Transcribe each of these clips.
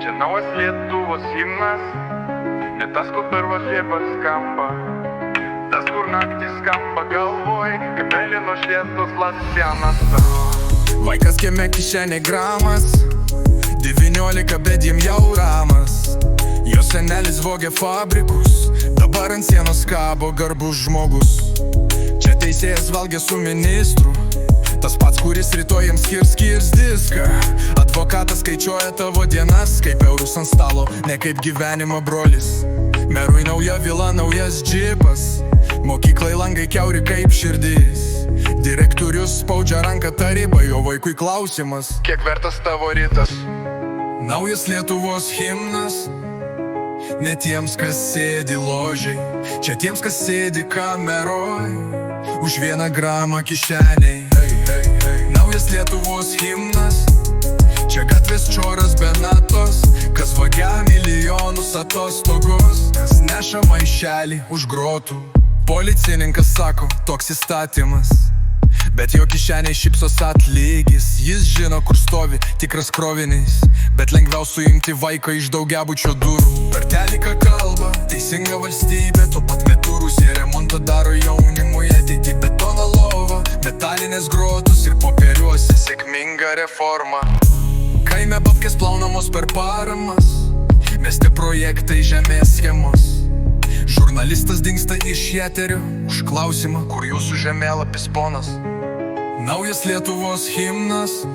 Čia naujas Lietuvos himnas, ne tas, kur per važiebą skamba, tas, kur naktį skamba galvoj, kaip mėlyno šviesos lasienas. Vaikas kieme kišenė gramas, 19, bet jiem jau ramas. Jo senelis vogė fabrikus, dabar ant sienos kabo garbus žmogus. Čia teisėjas valgė su ministru, tas pats, kuris rytoj jiems skirs diską. Advokatas skaičiuoja tavo dienas, kaip eurus ant stalo, ne kaip gyvenimo brolis. Merui nauja vila, naujas džipas, mokyklai langai kiauri kaip širdis. Direktorius spaudžia ranką taryba, jo vaikui klausimas, kiek vertas tavo rytas. Naujas Lietuvos himnas, ne tiems, kas sėdi ložiai, čia tiems, kas sėdi kameroj, už 1 gramą kišeniai. Naujas Lietuvos himnas, čia gatvės čioras be natos, kas vagia milijonus atostogos, kas neša maišelį už grotų. Policininkas sako, toks įstatymas, bet jo kišeniai šypsos atlygis. Jis žino, kur stovi tikras krovinys, bet lengviau suimti vaiką iš daugiabučio durų. Per teliką kalba teisinga valstybė, tuo pat metu Rusija remontą daro jaunimui, ateity betono lova, metalinės grotos ir popieriuose sėkminga reforma. Kaime babkės plaunamos per paramas, mieste projektai žemės schemos. Žurnalistas dingsta iš eterio už klausimą, kur jūsų žemėlapis ponas. Naujas Lietuvos himnas,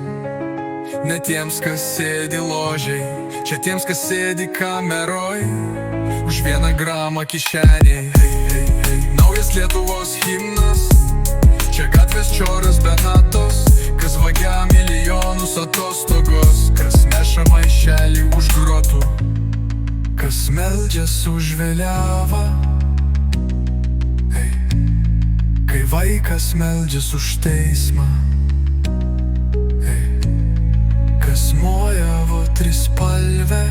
ne tiems, kas sėdi ložiai, čia tiems, kas sėdi kameroj, už 1 gramą kišeniai. Naujas Lietuvos himnas, čia gatvės čioras be natos, kas vagia milijonus atostogos, kas neša maišelį už grotų, kas meldžias už vėliavą, kai vaikas meldžias už teismą, kas mojavo trispalvę,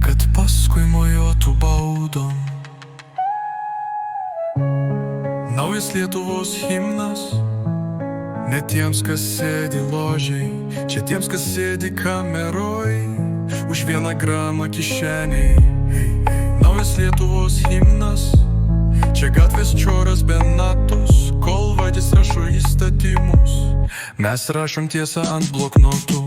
kad paskui mojuotų baudom. Naujas Lietuvos himnas, ne tiems, kas sėdi ložiai, čia tiems, kas sėdi kameroj, už 1 gramą kišeniai. Naujas Lietuvos himnas, čia gatvės čioras be natos, kol vadys rašo įstatymus, mes rašom tiesą ant bloknotų.